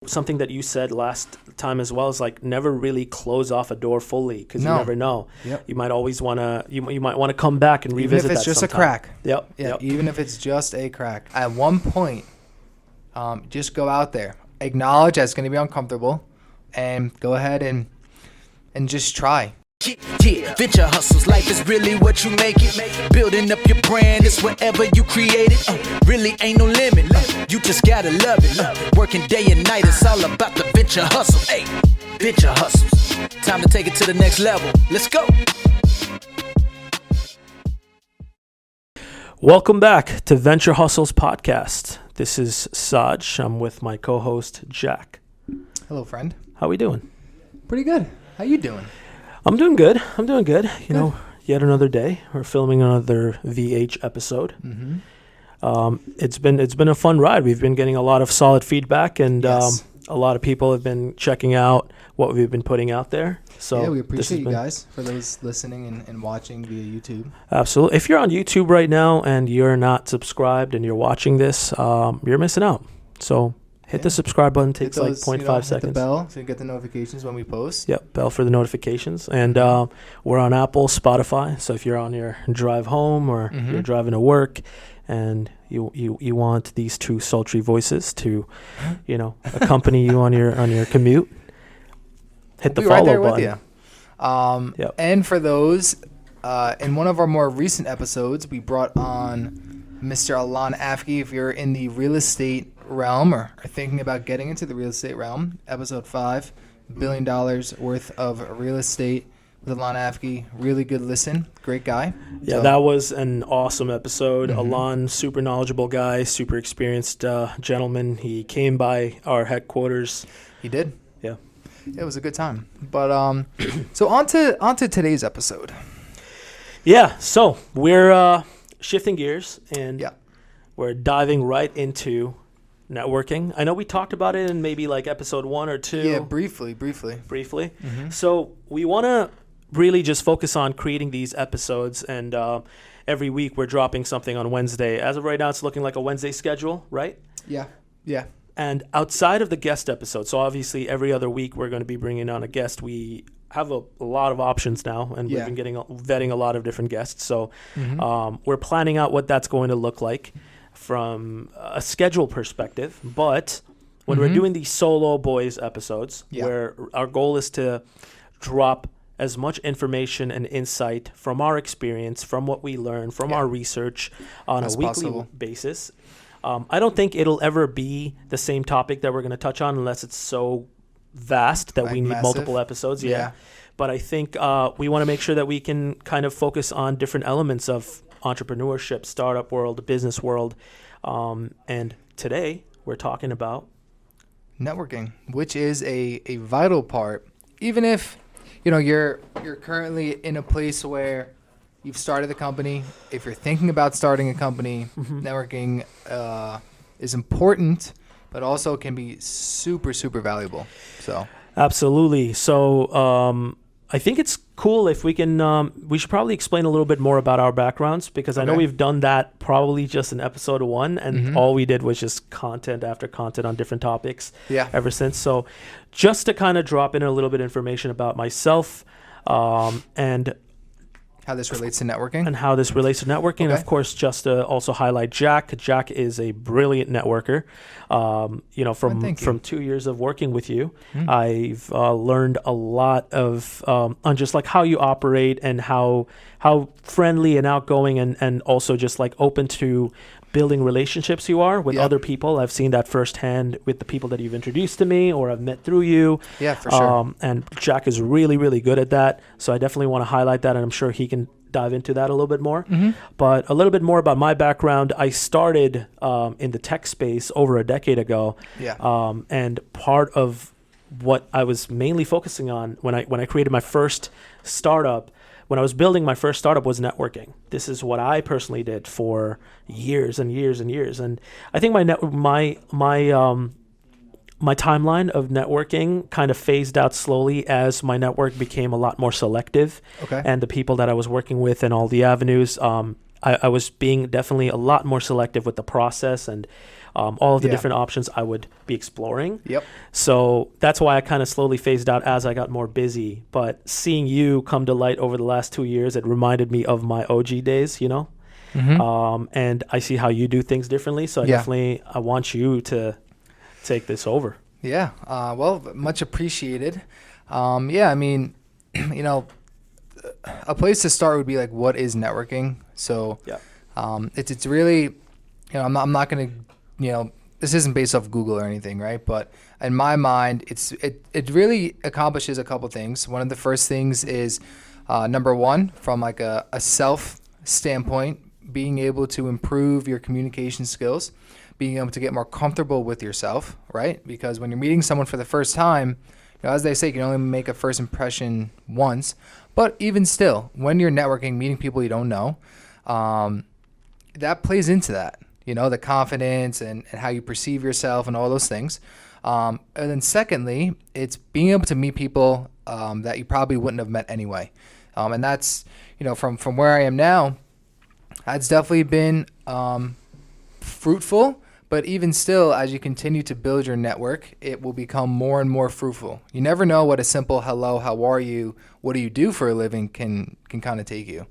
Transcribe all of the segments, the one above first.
something that you said last time as well is like never really close off a door fully because you never know. Yep. You might always want to, you might want to come back and revisit that. Even if it's just sometime. a crack. Yep. Yeah. Yep. Even if it's just a crack. At one point, just go out there, acknowledge that it's going to be uncomfortable, and go ahead and just try. Yeah, venture hustles, life is really what you make it. Building up your brand is whatever you create it. Really ain't no limit. You just gotta love it. Working day and night, it's all about the venture hustle. Hey, venture hustles. Time to take it to the next level. Let's go. Welcome back to Venture Hustles Podcast. This is Saj. I'm with my co-host Jack. Hello, friend. How we doing? Pretty good. How you doing? I'm doing good. You know, yet another day. We're filming another VH episode. Mm-hmm. It's been a fun ride. We've been getting a lot of solid feedback, and Yes. a lot of people have been checking out what we've been putting out there. So yeah, we appreciate you guys for those listening and watching via YouTube. Absolutely. If you're on YouTube right now and you're not subscribed and you're watching this, you're missing out. So hit the subscribe button. Takes like 0.5 seconds. Hit the bell so you get the notifications when we post. Yep, bell for the notifications. And we're on Apple, Spotify. So if you're on your drive home or you're driving to work and you want these two sultry voices to, you know, accompany you on your commute, hit the We'll be right follow there button. with you. And for those, in one of our more recent episodes, we brought on Mr. Alon Afki. If you're in the real estate realm or are thinking about getting into the real estate realm, episode 5, $1 billion worth of real estate with Alon Afki. Really good listen. Great guy. Yeah, So- that was an awesome episode. Alon, super knowledgeable guy, super experienced gentleman. He came by our headquarters. He did. Yeah. It was a good time. But so on to today's episode. Yeah, so we're shifting gears and Yeah. we're diving right into networking. I know we talked about it in maybe like episode 1 or 2. Yeah, briefly. Briefly. So we want to really just focus on creating these episodes, and every week we're dropping something on Wednesday. As of right now, it's looking like a Wednesday schedule, right? Yeah. And outside of the guest episode, so obviously every other week we're going to be bringing on a guest. We have a lot of options now, and we've been vetting a lot of different guests. So we're planning out what that's going to look like from a schedule perspective. But when we're doing these solo boys episodes, where our goal is to drop as much information and insight from our experience, from what we learn, from our research on As a weekly possible. basis. I don't think it'll ever be the same topic that we're going to touch on unless it's so vast that Like we need massive? multiple episodes. Yeah. But I think we want to make sure that we can kind of focus on different elements of entrepreneurship, startup world, business world. And today we're talking about Networking, which is a vital part. Even if you're currently in a place where you've started a company, if you're thinking about starting a company, networking is important, but also can be super, super valuable. So absolutely. So I think it's cool if we can, we should probably explain a little bit more about our backgrounds, because I know we've done that probably just in episode 1, and all we did was just content after content on different topics ever since. So just to kind of drop in a little bit of information about myself and how this relates to networking. and how this relates to networking. And of course, just to also highlight Jack. Jack is a brilliant networker. From 2 years of working with you, I've learned a lot of on just like how you operate and how friendly and outgoing and also just like open to building relationships you are with other people. I've seen that firsthand with the people that you've introduced to me or I've met through you. Yeah, for sure. And Jack is really, really good at that. So I definitely want to highlight that, and I'm sure he can dive into that a little bit more. But a little bit more about my background. I started in the tech space over a decade ago. And part of what I was mainly focusing on when I created my first startup, when I was building my first startup, was networking. This is what I personally did for years and years and years. And I think my timeline of networking kind of phased out slowly as my network became a lot more selective. And the people that I was working with and all the avenues, I was being definitely a lot more selective with the process and all of the different options I would be exploring. Yep. So that's why I kind of slowly phased out as I got more busy. But seeing you come to light over the last 2 years, it reminded me of my OG days, and I see how you do things differently. So I want you to take this over. Yeah. Well, much appreciated. I mean, a place to start would be like, what is networking? So it's really, I'm not going to, this isn't based off Google or anything, right? But in my mind, it really accomplishes a couple things. One of the first things is, number one, from like a self standpoint, being able to improve your communication skills, being able to get more comfortable with yourself, right? Because when you're meeting someone for the first time, as they say, you can only make a first impression once. But even still, when you're networking, meeting people you don't know, that plays into that, the confidence and how you perceive yourself and all those things. And then secondly, it's being able to meet people that you probably wouldn't have met anyway. And that's, from where I am now, that's definitely been fruitful. But even still, as you continue to build your network, it will become more and more fruitful. You never know what a simple hello, how are you, what do you do for a living can kind of take you.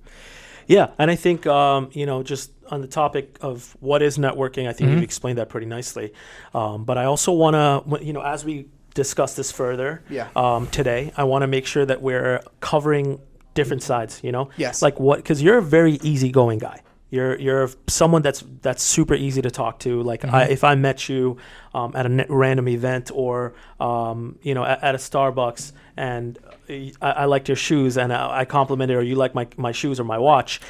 Yeah, and I think, just on the topic of what is networking, I think you've explained that pretty nicely. But I also want to, as we discuss this further today, I want to make sure that we're covering different sides, Yes. Like what, because you're a very easygoing guy. You're someone that's super easy to talk to. Like if I met you at a random event or at a Starbucks and I liked your shoes and I complimented or you like my shoes or my watch,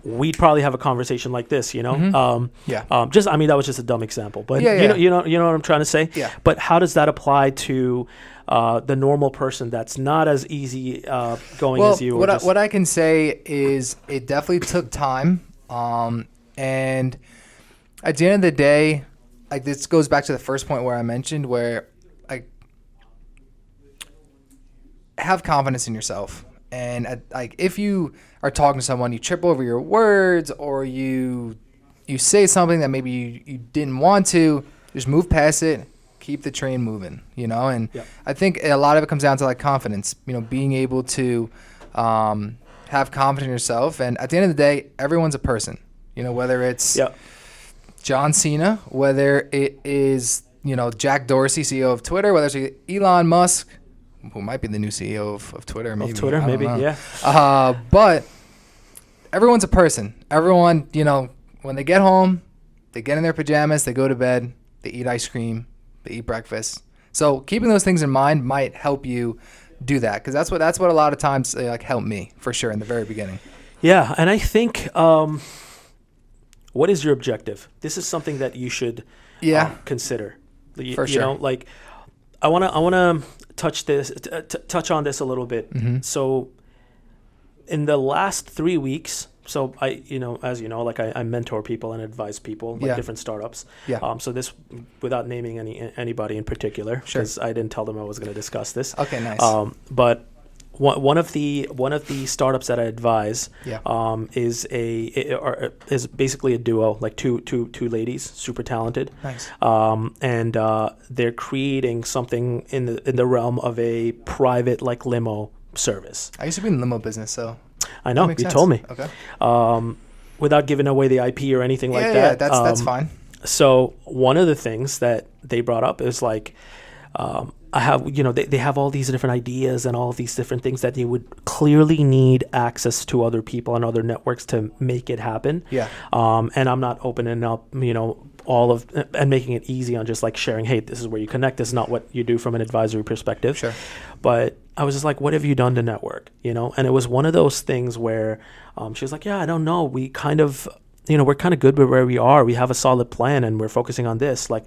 we'd probably have a conversation like this, that was just a dumb example, but you know what I'm trying to say. Yeah. But how does that apply to the normal person that's not as easy going as you? What I can say is it definitely took time. And at the end of the day, like this goes back to the first point where I mentioned where like have confidence in yourself. And like if you are talking to someone, you trip over your words or you say something that maybe you didn't want to, just move past it, keep the train moving, and I think a lot of it comes down to like confidence, being able to, have confidence in yourself. And at the end of the day, everyone's a person, whether it's John Cena, whether it is, Jack Dorsey, CEO of Twitter, whether it's Elon Musk, who might be the new CEO of Twitter, maybe. But everyone's a person. Everyone, when they get home, they get in their pajamas, they go to bed, they eat ice cream, they eat breakfast. So keeping those things in mind might help you do that, because that's what a lot of times like helped me for sure in the very beginning. Yeah, and I think what is your objective? This is something that you should consider. For sure. Like I want to touch on this a little bit. So in the last 3 weeks, so I, as like I mentor people and advise people, like different startups. Yeah. So this, without naming anybody in particular, because I didn't tell them I was going to discuss this. Okay, nice. But one of the startups that I advise is basically a duo, like two ladies, super talented. Nice. And they're creating something in the realm of a private like limo service. I used to be in the limo business, so. I know, you told me. Okay. Without giving away the IP or anything like that. Yeah, that's fine. So one of the things that they brought up is like, I have, they have all these different ideas and all of these different things that you would clearly need access to other people and other networks to make it happen. Yeah. And I'm not opening up, all of and making it easy on just like sharing, hey, this is where you connect. This is not what you do from an advisory perspective. Sure. But I was just like, what have you done to network? And it was one of those things where she was like, yeah, I don't know. We kind of, we're kind of good with where we are. We have a solid plan and we're focusing on this. Like,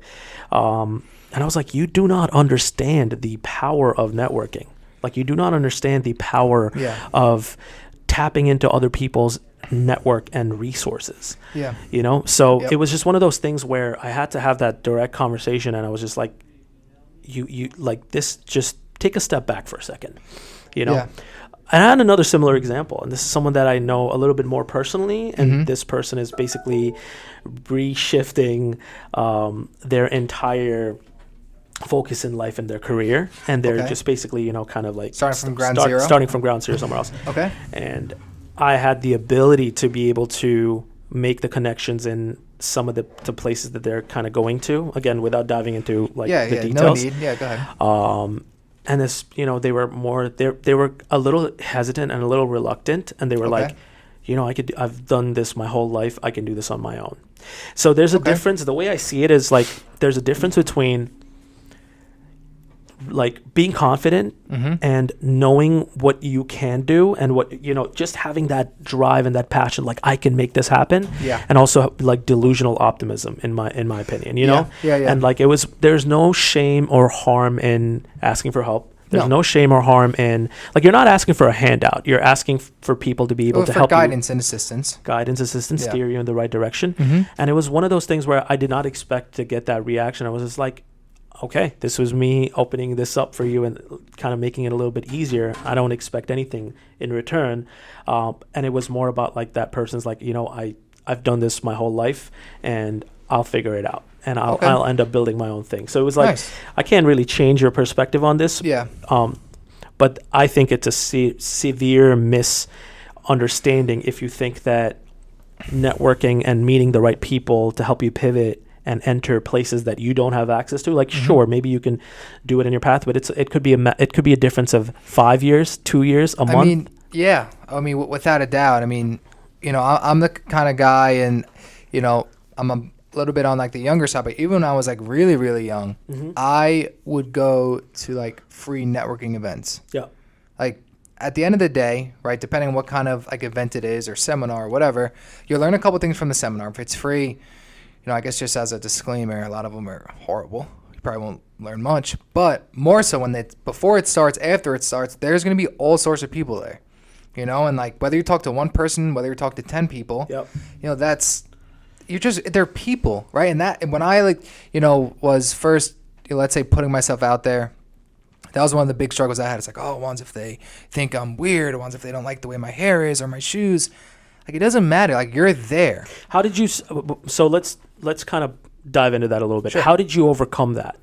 and I was like, you do not understand the power of networking. Like, you do not understand the power of tapping into other people's network and resources. Yeah. So it was just one of those things where I had to have that direct conversation, and I was just like, you like this, just take a step back for a second. I had another similar example, and this is someone that I know a little bit more personally, and this person is basically reshifting their entire focus in life and their career, and they're just basically, kind of like starting from ground zero somewhere else. Okay. And I had the ability to be able to make the connections in some of the places that they're kind of going to, again, without diving into the details. No need. Yeah, go ahead. And this, they were a little hesitant and a little reluctant, and they were like, I've done this my whole life. I can do this on my own. So there's a difference. The way I see it is like there's a difference between like being confident and knowing what you can do, and what, just having that drive and that passion, like I can make this happen. Yeah. And also like delusional optimism in my opinion, Yeah. And like there's no shame or harm in asking for help. There's no shame or harm in, like, you're not asking for a handout. You're asking for people to be able to help guidance you. and assistance. Steer you in the right direction. And it was one of those things where I did not expect to get that reaction. I was just like, okay, this was me opening this up for you and kind of making it a little bit easier. I don't expect anything in return. And it was more about like that person's like, I've done this my whole life and I'll figure it out. And I'll end up building my own thing. So it was like, I can't really change your perspective on this. Yeah. But I think it's a severe misunderstanding if you think that networking and meeting the right people to help you pivot and enter places that you don't have access to. Like, sure, maybe you can do it in your path, but it could be a difference of 5 years, 2 years, a month. Without a doubt. I'm the kind of guy, and I'm a little bit on like the younger side, but even when I was like really, really young, I would go to like free networking events. Yeah. Like at the end of the day, right, depending on what kind of like event it is or seminar or whatever, you'll learn a couple things from the seminar. If it's free, I guess just as a disclaimer, a lot of them are horrible. You probably won't learn much, but more so before it starts, after it starts, there's going to be all sorts of people there, and like whether you talk to one person, whether you talk to 10 people, they're people, right? And when I was first, let's say putting myself out there, that was one of the big struggles I had. It's like, ones if they think I'm weird, or ones if they don't like the way my hair is or my shoes. Like, it doesn't matter. Like, you're there. How did you? So let's kind of dive into that a little bit. Sure. How did you overcome that?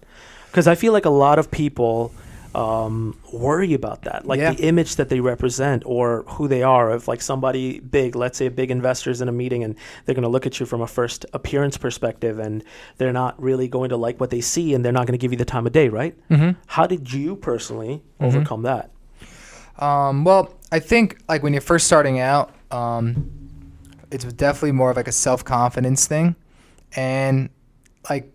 Because I feel like a lot of people worry about that, like the image that they represent or who they are. If like somebody big, let's say a big investor's in a meeting and they're going to look at you from a first appearance perspective, and they're not really going to like what they see, and they're not going to give you the time of day, right? How did you personally overcome that? Well, I think like when you're first starting out, it's definitely more of like a self-confidence thing, and like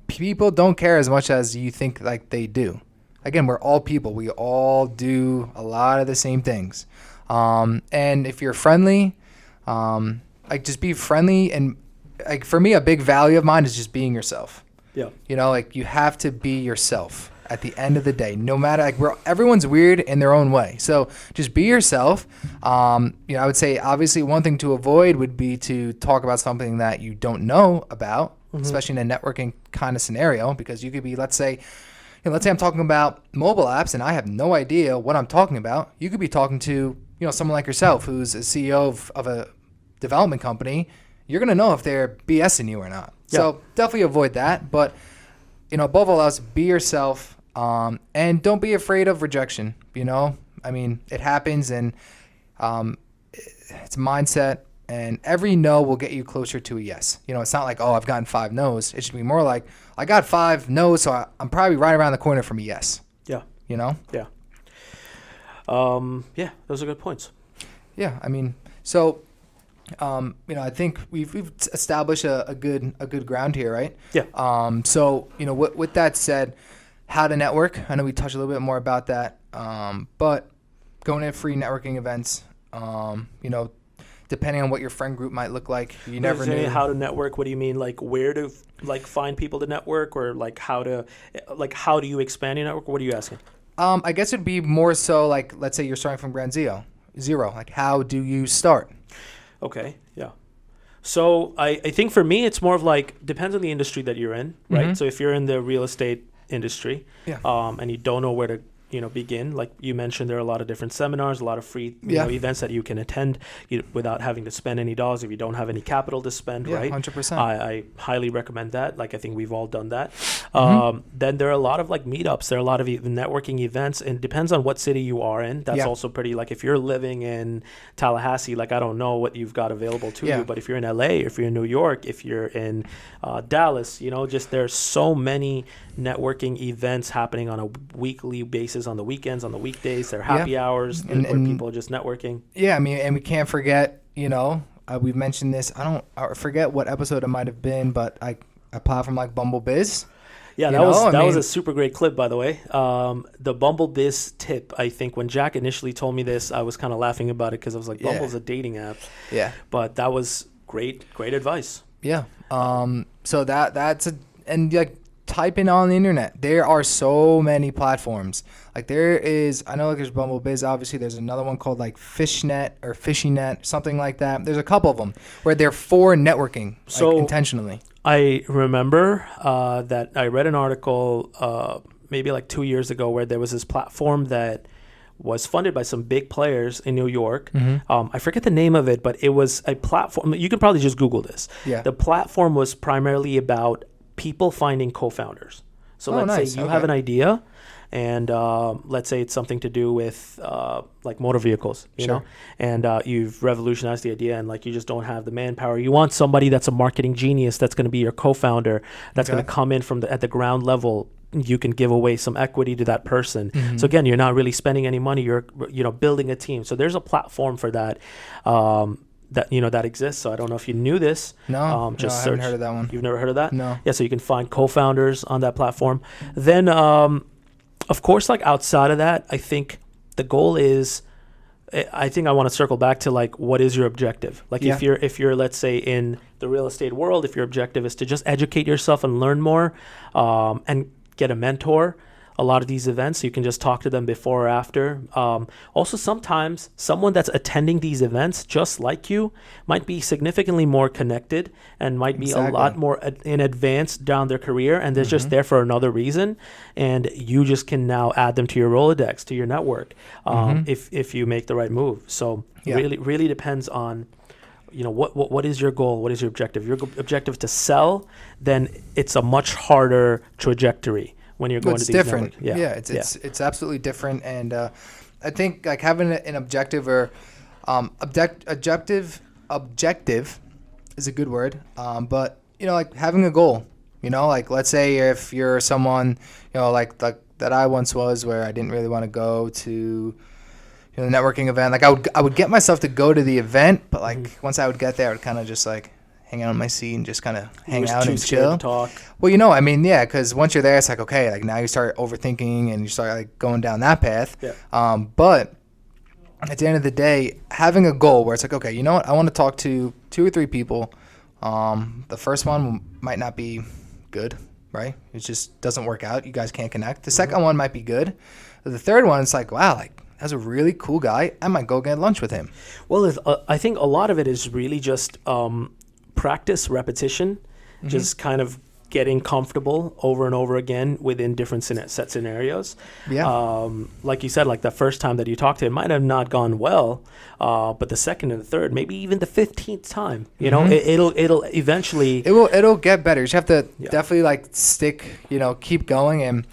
people don't care as much as you think like they do. Again, we're all people. We all do a lot of the same things. And if you're friendly, like just be friendly. And like for me, a big value of mine is just being yourself. Yeah. Like you have to be yourself at the end of the day, no matter like everyone's weird in their own way. So just be yourself. I would say obviously one thing to avoid would be to talk about something that you don't know about, especially in a networking kind of scenario, because you could be, let's say I'm talking about mobile apps and I have no idea what I'm talking about. You could be talking to, someone like yourself who's a CEO of a development company. You're going to know if they're BSing you or not. Yeah. So definitely avoid that. But, above all else, be yourself, and don't be afraid of rejection. It happens, and it's a mindset, and every no will get you closer to a yes. It's not like, I've gotten 5 no's. It should be more like, I got 5 no's, so I'm probably right around the corner from a yes. Yeah. Yeah. Those are good points. Yeah. So, I think we've established a good ground here, right? Yeah. So, with that said, how to network. I know we touched a little bit more about that. But going to free networking events, depending on what your friend group might look like, you never know. How to network? What do you mean? Like where to find people to network, or how do you expand your network? What are you asking? I guess it'd be more so like, let's say you're starting from ground zero. Like, how do you start? Okay. Yeah. So I think for me, it's more of like, depends on the industry that you're in, right? So if you're in the real estate industry, and you don't know where to begin. Like you mentioned, there are a lot of different seminars, a lot of free events that you can attend without having to spend any dollars if you don't have any capital to spend, right? 100%. I highly recommend that. Like I think we've all done that. Mm-hmm. Then there are a lot of like meetups. There are a lot of networking events, and it depends on what city you are in. That's also pretty, like if you're living in Tallahassee, like I don't know what you've got available to you, but if you're in LA, if you're in New York, if you're in Dallas, just there's so many networking events happening on a weekly basis, on the weekends, on the weekdays. There are happy hours where people are just networking. Yeah, I mean, and we can't forget, we've mentioned this. I forget what episode it might have been, but a platform like BumbleBiz. Yeah, that was a super great clip, by the way. The BumbleBiz tip, I think when Jack initially told me this, I was kind of laughing about it because I was like, Bumble's a dating app. Yeah. But that was great advice. Yeah. So type in on the internet. There are so many platforms. Like there's BumbleBiz, obviously. There's another one called like Fishnet or FishyNet, something like that. There's a couple of them where they're for networking, intentionally. I remember that I read an article maybe like 2 years ago where there was this platform that was funded by some big players in New York. Mm-hmm. I forget the name of it, but it was a platform. You can probably just Google this. Yeah. The platform was primarily about people finding co-founders. So let's say you have an idea, and let's say it's something to do with like motor vehicles, you know, and you've revolutionized the idea, and like you just don't have the manpower. You want somebody that's a marketing genius that's going to be your co-founder, that's going to come in from at the ground level. You can give away some equity to that person. Mm-hmm. So again, you're not really spending any money. You're building a team. So there's a platform for that. That exists. So I don't know if you knew this. No, I haven't heard of that one. You've never heard of that? No. Yeah, so you can find co-founders on that platform. Then, of course, like outside of that, I think the goal is, I think I want to circle back to like, what is your objective? Like if you're, let's say in the real estate world, if your objective is to just educate yourself and learn more and get a mentor, a lot of these events, you can just talk to them before or after. Also, sometimes someone that's attending these events, just like you, might be significantly more connected and might be a lot more in advance down their career, and they're just there for another reason. And you just can now add them to your Rolodex, to your network, if you make the right move. So really depends on, what is your goal? What is your objective? Your objective to sell, then it's a much harder trajectory. When you're going to these different. It's absolutely different. And I think like having an objective or objective is a good word. But like having a goal, like let's say if you're someone, like that I once was, where I didn't really want to go to the networking event. Like I would get myself to go to the event, but like once I would get there, I would kind of just like hang out on my seat and just kind of hang out and chill. Talk. Well, because once you're there, it's like, okay, like now you start overthinking and you start like going down that path. Yeah. But at the end of the day, having a goal where it's like, okay, you know what? I want to talk to 2 or 3 people. The first one might not be good, right? It just doesn't work out. You guys can't connect. The second one might be good. The third one, it's like, wow, like that's a really cool guy. I might go get lunch with him. Well, I think a lot of it is really just practice, repetition, just kind of getting comfortable over and over again within different set scenarios. Yeah. Like you said, like the first time that you talked to him might have not gone well, but the second and the third, maybe even the 15th time, it'll eventually. It'll get better. You just have to definitely like stick, keep going, and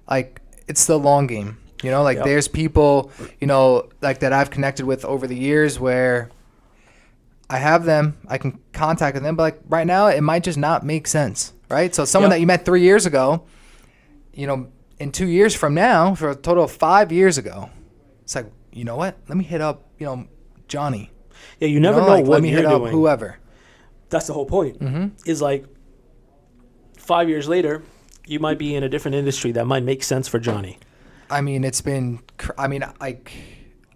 like it's the long game. There's people, like that I've connected with over the years where I have them, I can contact them, but like right now it might just not make sense, right? So someone that you met 3 years ago, in 2 years from now, for a total of 5 years ago, it's like, you know what? Let me hit up, Johnny. Yeah, you never know what let me you're hit up doing. Whoever. That's the whole point. Is like 5 years later, you might be in a different industry that might make sense for Johnny. I mean,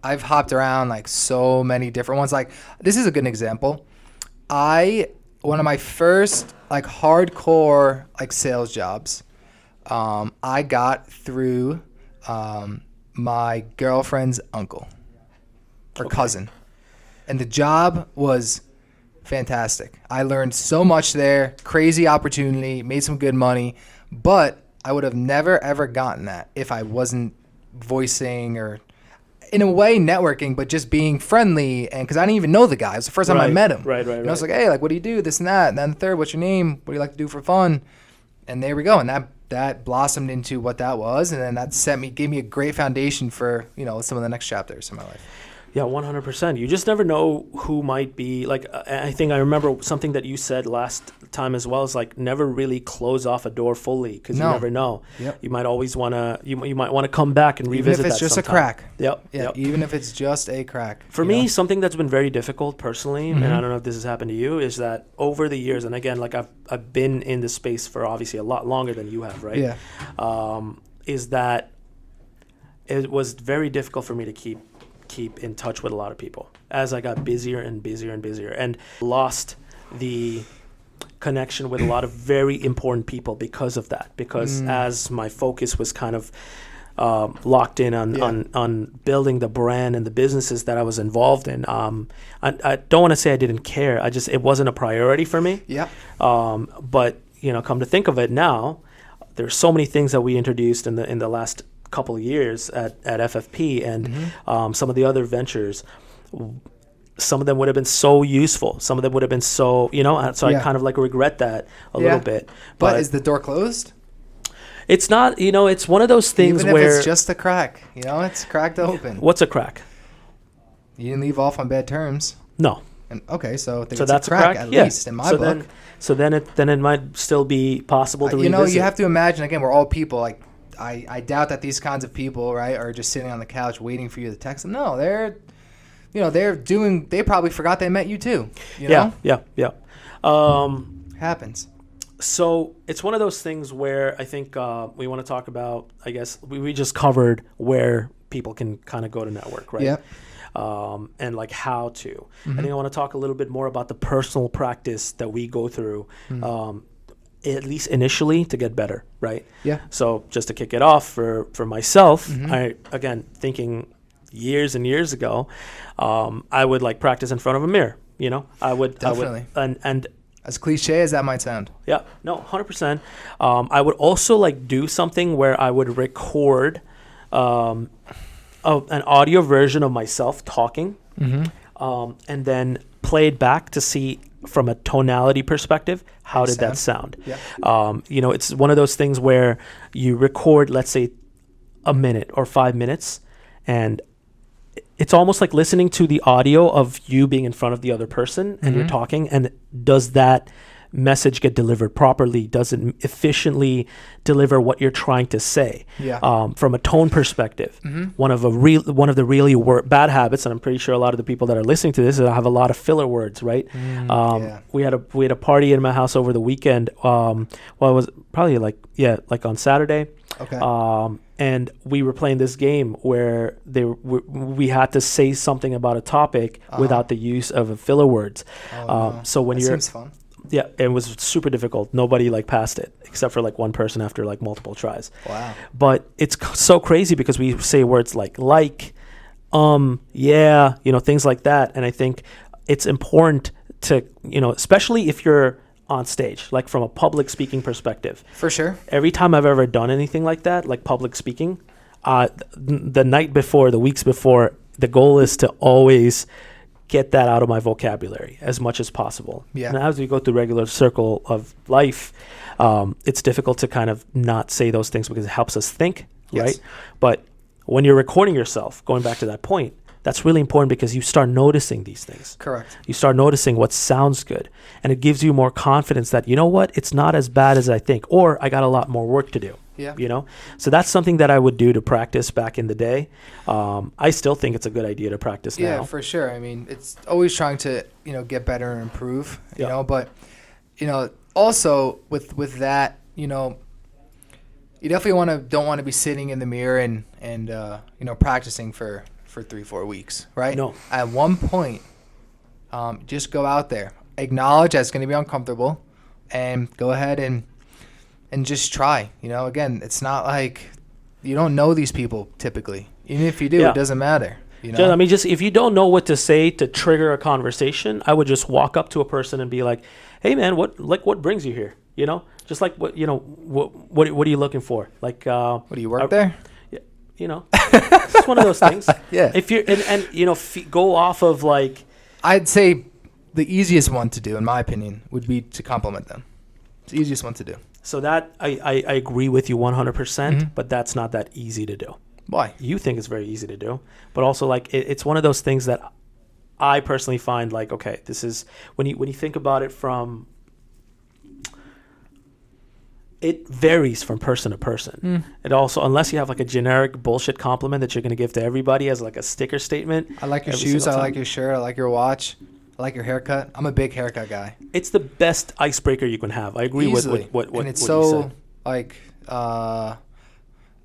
I've hopped around like so many different ones. Like this is a good example. One of my first like hardcore like sales jobs, I got through my girlfriend's uncle or cousin, and the job was fantastic. I learned so much there. Crazy opportunity, made some good money, but I would have never ever gotten that if I wasn't voicing or in a way networking, but just being friendly. And because I didn't even know the guy. It was the first time I met him. Right. And I was like, hey, like, what do you do? This and that. And then the third, what's your name? What do you like to do for fun? And there we go. And that blossomed into what that was. And then that gave me a great foundation for, you know, some of the next chapters in my life. Yeah, 100%. You just never know who might be, like, I think I remember something that you said last time as well, is like never really close off a door fully, because you never know. Yep. You might always want to, you might want to come back and revisit that. Even if it's just sometime. a crack. Yep. Even if it's just a crack. For me, something that's been very difficult personally, and I don't know if this has happened to you, is that over the years, and again, like I've been in this space for obviously a lot longer than you have, right? Yeah. Is that it was very difficult for me to keep in touch with a lot of people as I got busier and busier and busier, and lost the connection with a lot of very important people because of that, because as my focus was kind of locked in on building the brand and the businesses that I was involved in, I don't want to say I didn't care, it wasn't a priority for me. But you know, come to think of it now, there's so many things that we introduced in the last couple of years at FFP and some of the other ventures. Some of them would have been so useful. Some of them would have been so, you know, so I kind of like regret that a little bit. But is the door closed? It's not, you know, it's one of those things Even where... if it's just a crack, you know, it's cracked open. What's a crack? You didn't leave off on bad terms. No. And okay, so that's a crack at least in my book. Then it might still be possible to revisit. You know, you have to imagine, again, we're all people. Like, I doubt that these kinds of people, right, are just sitting on the couch waiting for you to text them. No, they probably forgot they met you too. You know? Yeah. Happens. So it's one of those things where I think we want to talk about, I guess, we just covered where people can kind of go to network, right? Yeah. And like how to. I think I want to talk a little bit more about the personal practice that we go through, at least initially, to get better, right? Yeah. So just to kick it off for myself, I, again, thinking years and years ago, I would like practice in front of a mirror, you know? Definitely. And as cliche as that might sound. Yeah, no, 100%. I would also like do something where I would record an audio version of myself talking, and then play it back to see from a tonality perspective, how did that sound? Yeah. You know, it's one of those things where you record, let's say, a minute or 5 minutes, and it's almost like listening to the audio of you being in front of the other person and you're talking, and does that message get delivered properly? Does it efficiently deliver what you're trying to say? Yeah. From a tone perspective, one of the really bad habits, and I'm pretty sure a lot of the people that are listening to this have a lot of filler words, right? We had a party in my house over the weekend. Well, it was probably like on Saturday. Okay. And we were playing this game where we had to say something about a topic without the use of filler words. So when that seems fun. Yeah, it was super difficult. Nobody like passed it except for like one person after like multiple tries. Wow. But it's so crazy because we say words like, yeah, you know, things like that. And I think it's important to, you know, especially if you're on stage, like from a public speaking perspective. For sure. Every time I've ever done anything like that, like public speaking, the night before, the weeks before, the goal is to always get that out of my vocabulary as much as possible. Yeah. And as we go through regular circle of life, it's difficult to kind of not say those things because it helps us think, right? But when you're recording yourself, going back to that point, that's really important because you start noticing these things. Correct. You start noticing what sounds good, and it gives you more confidence that, you know what, it's not as bad as I think, or I got a lot more work to do. Yeah. You know? So that's something that I would do to practice back in the day. I still think it's a good idea to practice now. Yeah, for sure. I mean, it's always trying to, you know, get better and improve, you know, but, you know, also with that, you know, you definitely don't want to be sitting in the mirror and you know, practicing for 3-4 weeks, right? No. At one point, just go out there, acknowledge that it's going to be uncomfortable, and go ahead and just try. You know, again, it's not like you don't know these people typically. Even if you do, it doesn't matter. You know? I mean, just if you don't know what to say to trigger a conversation, I would just walk up to a person and be like, "Hey, man, what brings you here?" You know, just like what are you looking for? Like, what do you work there? it's one of those things. Yeah. If you're and go off of like, I'd say the easiest one to do, in my opinion, would be to compliment them. It's the easiest one to do. So that I agree with you 100%, but that's not that easy to do. Why? You think it's very easy to do, but also like it's one of those things that I personally find like, okay, this is when you think about it from, it varies from person to person. It also, unless you have like a generic bullshit compliment that you're going to give to everybody as like a sticker statement. I like your shoes. I like your shirt. I like your watch. I like your haircut. I'm a big haircut guy. It's the best icebreaker you can have. I agree with what and it's what so you said. like I'm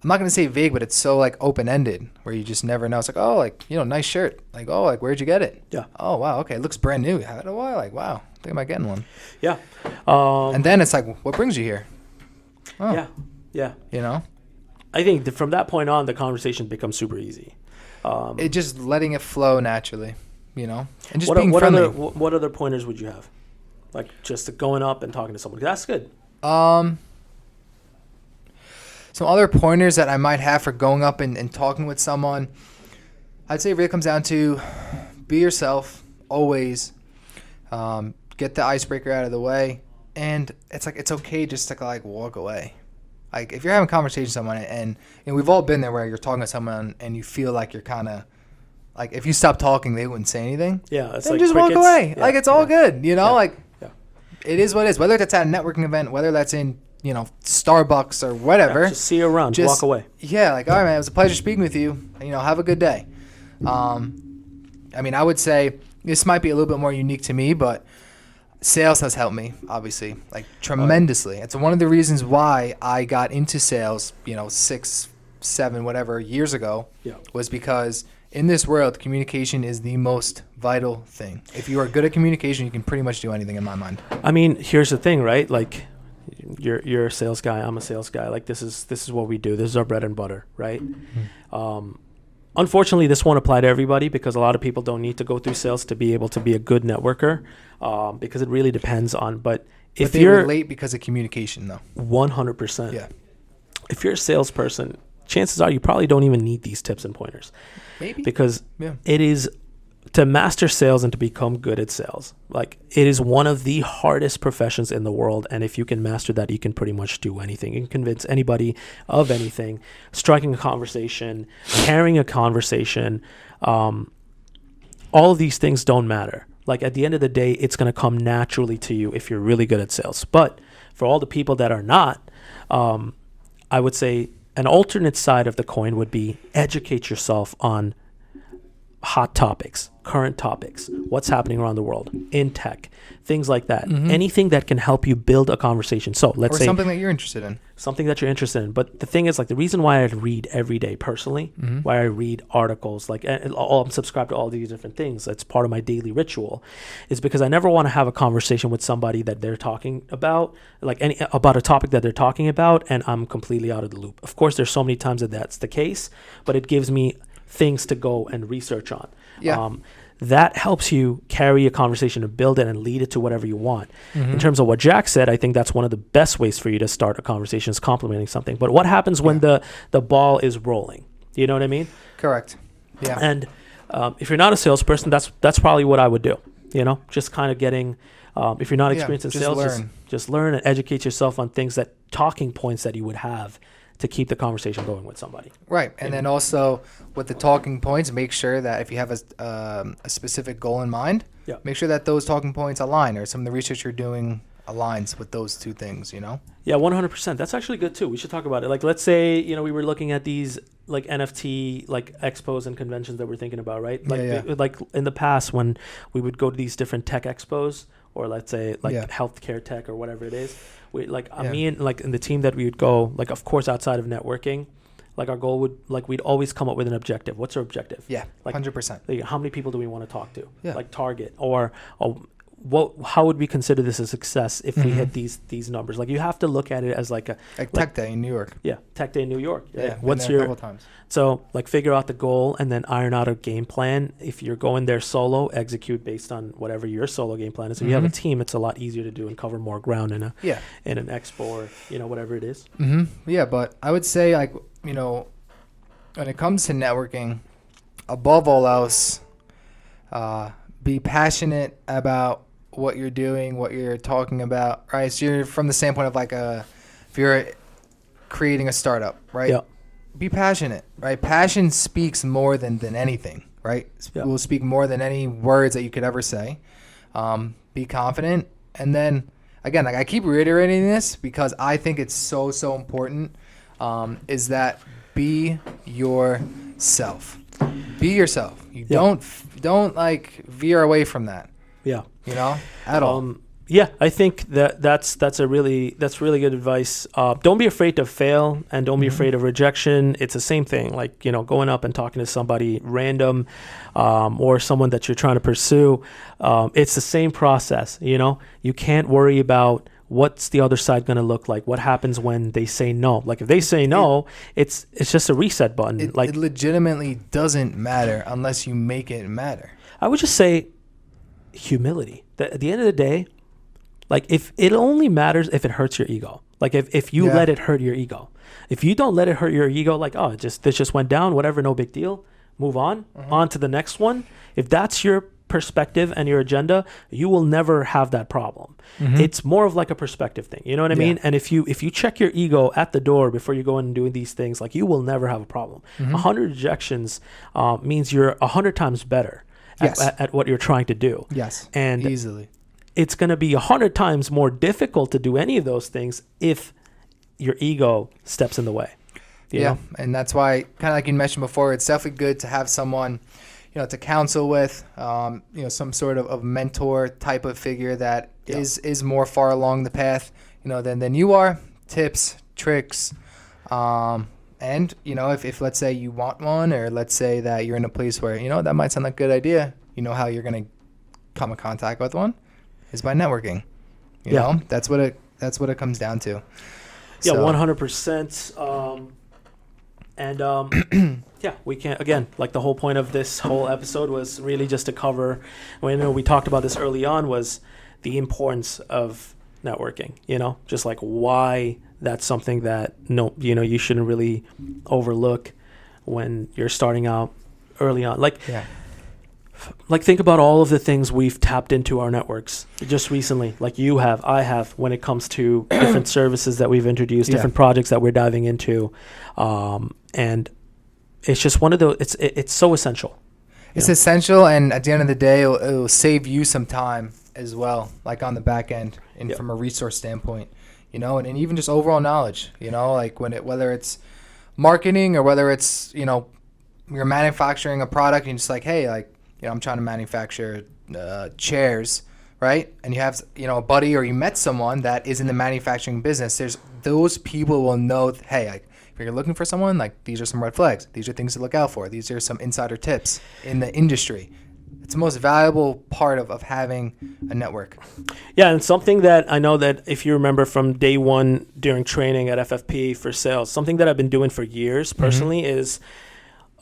not gonna say vague, but it's so like open ended where you just never know. It's like, oh, like nice shirt. Like, oh, like where'd you get it? Yeah. Oh wow, okay, it looks brand new. You had it a while. Like, wow, I think I might getting one. Yeah. And then it's like, what brings you here? Oh. Yeah. I think from that point on, the conversation becomes super easy. It just letting it flow naturally. And just being friendly. What other pointers would you have? Like just going up and talking to someone. That's good. Some other pointers that I might have for going up and talking with someone, I'd say it really comes down to be yourself always. Get the icebreaker out of the way, and it's like it's okay just to like walk away. Like if you're having a conversation with someone, and we've all been there where you're talking to someone and you feel like you're kind of like if you stop talking, they wouldn't say anything. Yeah, it's then like just crickets. walk away. Yeah, like it's all good, Like yeah. It is what it is. Whether that's at a networking event, whether that's in Starbucks or whatever. Yeah, just see you around. Walk away. Yeah, like all right, man. It was a pleasure speaking with you. Have a good day. I would say this might be a little bit more unique to me, but sales has helped me, obviously, like tremendously. It's one of the reasons why I got into sales, 6, 7, whatever years ago, was because in this world, communication is the most vital thing. If you are good at communication, you can pretty much do anything in my mind. I mean, here's the thing, right? Like you're a sales guy, I'm a sales guy. Like this is what we do. This is our bread and butter, right? Unfortunately, this won't apply to everybody because a lot of people don't need to go through sales to be able to be a good networker, because it really depends on. But if you're relate because of communication, though, 100%. Yeah. If you're a salesperson, chances are you probably don't even need these tips and pointers. Maybe. Because it is to master sales and to become good at sales. Like it is one of the hardest professions in the world. And if you can master that, you can pretty much do anything. You can convince anybody of anything, striking a conversation, carrying a conversation. All of these things don't matter. Like at the end of the day, it's going to come naturally to you if you're really good at sales. But for all the people that are not, I would say an alternate side of the coin would be educate yourself on hot topics, current topics, what's happening around the world, in tech, things like that. Anything that can help you build a conversation. So let's say something that you're interested in. Something that you're interested in. But the thing is, like the reason why I read every day personally, why I read articles, like I'm subscribed to all these different things, that's part of my daily ritual, is because I never want to have a conversation with somebody that they're talking about, about a topic that they're talking about, and I'm completely out of the loop. Of course, there's so many times that that's the case, but it gives me things to go and research on. That helps you carry a conversation and build it and lead it to whatever you want. In terms of what Jack said, I think that's one of the best ways for you to start a conversation is complimenting something. But what happens when the ball is rolling? You know what I mean? Correct. Yeah. And if you're not a salesperson, that's probably what I would do. Just kind of getting, if you're not experienced in sales, just learn and educate yourself on talking points that you would have to keep the conversation going with somebody. Right. And then also with the talking points, make sure that if you have a specific goal in mind, make sure that those talking points align or some of the research you're doing aligns with those two things, Yeah, 100%. That's actually good too. We should talk about it. Like, let's say, we were looking at these like NFT, like expos and conventions that we're thinking about, right? Like, like in the past when we would go to these different tech expos or let's say healthcare tech or whatever it is, me and in the team that we would go, like, of course, outside of networking, like our goal would, like, we'd always come up with an objective. What's our objective? Yeah, like 100%. Like, how many people do we want to talk to? Yeah. Like target or how would we consider this a success if we hit these numbers? Like you have to look at it as like Tech Day in New York. Yeah, Tech Day in New York. Yeah, what's your a couple times. So like figure out the goal and then iron out a game plan. If you're going there solo, execute based on whatever your solo game plan is. If you have a team, it's a lot easier to do and cover more ground in an expo or whatever it is. Yeah, but I would say when it comes to networking, above all else, be passionate about what you're doing, what you're talking about, right? So you're from the standpoint of like if you're creating a startup, right? Yeah. Be passionate, right? Passion speaks more than anything, right? Yeah. Will speak more than any words that you could ever say. Be confident. And then, again, like I keep reiterating this because I think it's so important, is that be yourself. Be yourself. You don't like veer away from that. Yeah. You know, at all. Yeah, I think that's really good advice. Don't be afraid to fail, and don't be afraid of rejection. It's the same thing, like going up and talking to somebody random, or someone that you're trying to pursue. It's the same process. You can't worry about what's the other side going to look like. What happens when they say no? Like if they say no, it's just a reset button. It legitimately doesn't matter unless you make it matter. I would just say humility. At the end of the day, like if it only matters if it hurts your ego. Like if you let it hurt your ego. If you don't let it hurt your ego, like, oh, this just went down, whatever, no big deal. Move on to the next one. If that's your perspective and your agenda, you will never have that problem. It's more of like a perspective thing. You know what I mean? And if you check your ego at the door before you go in and doing these things, like you will never have a problem. 100 rejections means you're 100 times better at what you're trying to do. Yes. And easily. It's going to be 100 times more difficult to do any of those things if your ego steps in the way. You know? And that's why, kind of like you mentioned before, it's definitely good to have someone, to counsel with, some sort of mentor type of figure that is more far along the path, than you are. Tips, tricks, and if let's say you want one, or let's say that you're in a place where that might sound like a good idea. How you're going to come in contact with one is by networking. You know, that's what it comes down to. Yeah, 100%. We can't, again, like the whole point of this whole episode was really just to cover, we talked about this early on, was the importance of networking, just like why that's something that you shouldn't really overlook when you're starting out early on. Like think about all of the things we've tapped into our networks just recently, like I have, when it comes to different services that we've introduced, different projects that we're diving into. And it's just one of those, it's so essential. It's essential. And at the end of the day, it'll save you some time as well, like on the back end and from a resource standpoint, and even just overall knowledge, like whether it's marketing or whether it's, you're manufacturing a product and just like, hey, like, I'm trying to manufacture chairs, right? And you have, a buddy or you met someone that is in the manufacturing business. Those people will know, hey, like, if you're looking for someone, like, these are some red flags. These are things to look out for. These are some insider tips in the industry. It's the most valuable part of having a network. Yeah, and something that I know that if you remember from day one during training at FFP for sales, something that I've been doing for years personally is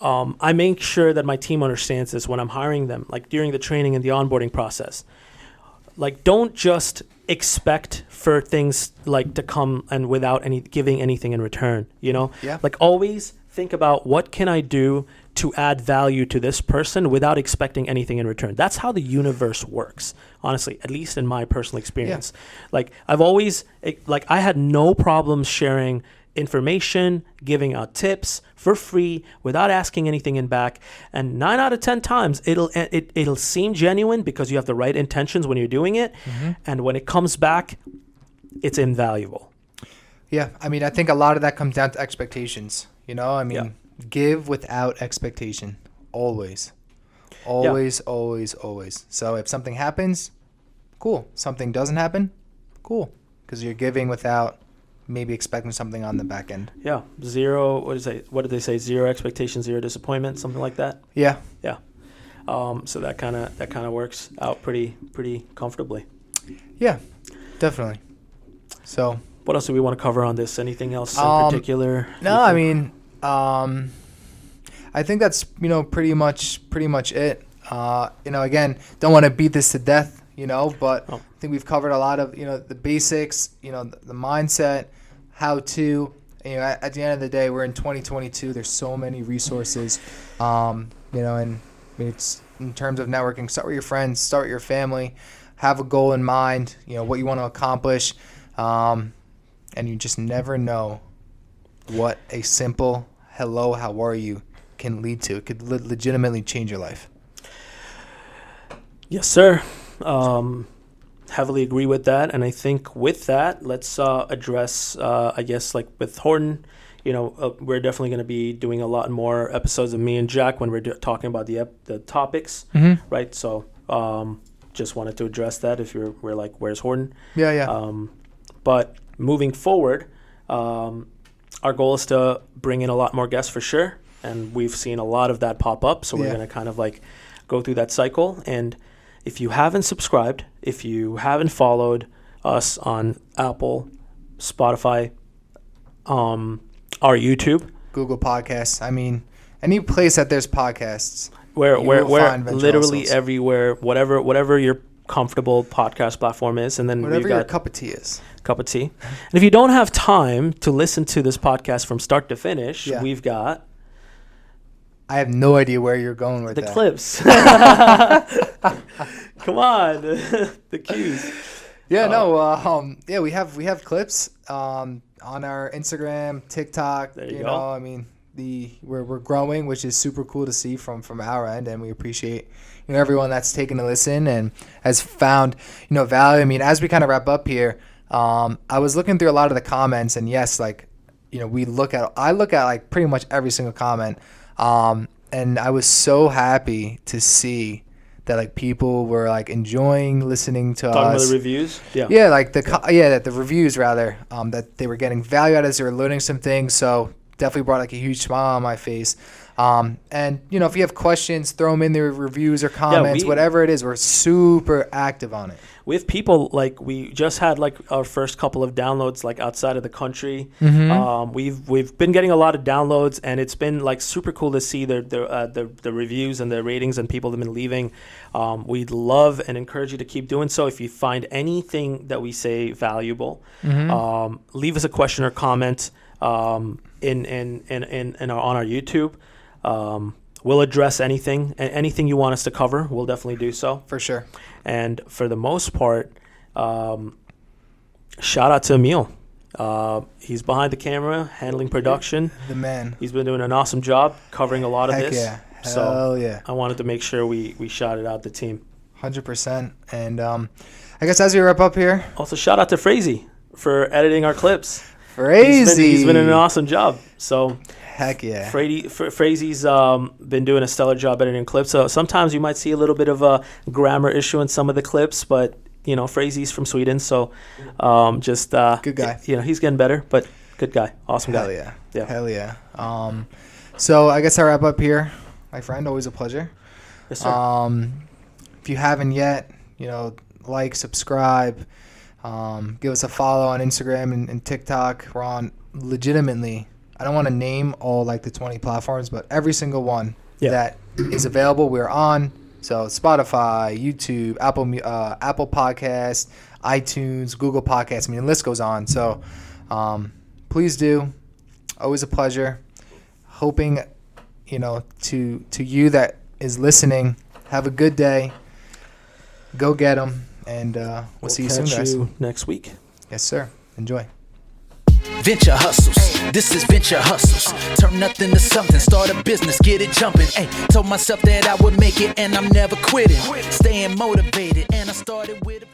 I make sure that my team understands this when I'm hiring them, like during the training and the onboarding process. Like, don't just expect for things like to come and without giving anything in return, Like, always think about what can I do to add value to this person without expecting anything in return. That's how the universe works, honestly, at least in my personal experience. Like, I've always, I had no problem sharing information, giving out tips for free without asking anything in back, and 9 out of 10 times it'll seem genuine because you have the right intentions when you're doing it, and when it comes back, it's invaluable. I think a lot of that comes down to expectations. Give without expectation, always. So if something happens, cool. Something doesn't happen, cool, because you're giving without maybe expecting something on the back end. Yeah. Zero, what did they say? Zero expectation, zero disappointment, something like that. Yeah. Yeah. So that kind of works out pretty comfortably. Yeah, definitely. So what else do we want to cover on this? Anything else in particular? No, I think that's, pretty much it. Again, don't want to beat this to death, but I think we've covered a lot of, the basics, the mindset, how to, You know, at the end of the day, we're in 2022. There's so many resources, you know, and I mean, it's in terms of networking. Start with your friends, start with your family, have a goal in mind. You know what you want to accomplish, and you just never know what a simple "hello, how are you" can lead to. It could legitimately change your life. Yes, sir. Heavily agree with that. And I think with that, let's address, I guess, like with Horton, you know, we're definitely going to be doing a lot more episodes of me and Jack when we're talking about the topics, right? So just wanted to address that if we're like, where's Horton? Yeah. But moving forward, our goal is to bring in a lot more guests for sure. And we've seen a lot of that pop up. So we're going to kind of like go through that cycle. And if you haven't subscribed, if you haven't followed us on Apple, Spotify, our YouTube, Google Podcasts, I mean, any place that there's podcasts, we're literally everywhere, whatever your comfortable podcast platform is, and then whatever we've got your cup of tea is. Cup of tea. And if you don't have time to listen to this podcast from start to finish, we've got. I have no idea where you're going with the that. clips. Come on, the cues. Yeah, we have clips on our Instagram, TikTok. There you go. I mean, we're growing, which is super cool to see from our end, and we appreciate everyone that's taken a listen and has found value. I mean, as we kind of wrap up here, I was looking through a lot of the comments, and yes, like I look at like pretty much every single comment. And I was so happy to see that like people were like enjoying listening to us. Talking about the reviews? Yeah, like the reviews rather, that they were getting value out of it, they were learning some things. So definitely brought like a huge smile on my face. And if you have questions, throw them in the reviews or comments, whatever it is. We're super active on it. With people, like we just had like our first couple of downloads like outside of the country. We've been getting a lot of downloads, and it's been like super cool to see the reviews and the ratings and people that have been leaving. We'd love and encourage you to keep doing so. If you find anything that we say valuable, leave us a question or comment on our YouTube. We'll address anything you want us to cover. We'll definitely do so. For sure. And for the most part, shout out to Emil. He's behind the camera, handling production. The man. He's been doing an awesome job covering a lot of this. Yeah. Hell yeah. I wanted to make sure we shouted out the team. 100%. And I guess as we wrap up here. Also, shout out to Frazee for editing our clips. Frazee. He's been doing an awesome job. So. Heck yeah. Frazee's been doing a stellar job editing clips. So sometimes you might see a little bit of a grammar issue in some of the clips, but Frazee's from Sweden, so good guy. He's getting better, but good guy, awesome guy. Hell yeah. So I guess I'll wrap up here, my friend. Always a pleasure. Yes, sir. If you haven't yet, like, subscribe, give us a follow on Instagram and TikTok. We're on legitimately. I don't want to name all like the 20 platforms, but every single one that is available, we're on. So Spotify, YouTube, Apple Podcasts, iTunes, Google Podcasts. I mean, the list goes on. So please do. Always a pleasure. Hoping, to you that is listening, have a good day. Go get them. And we'll see you soon, guys. Catch you next week. Yes, sir. Enjoy. Venture hustles, this is venture hustles. Turn nothing to something, start a business, get it jumping. Ay, told myself that I would make it and I'm never quitting. Staying motivated and I started with a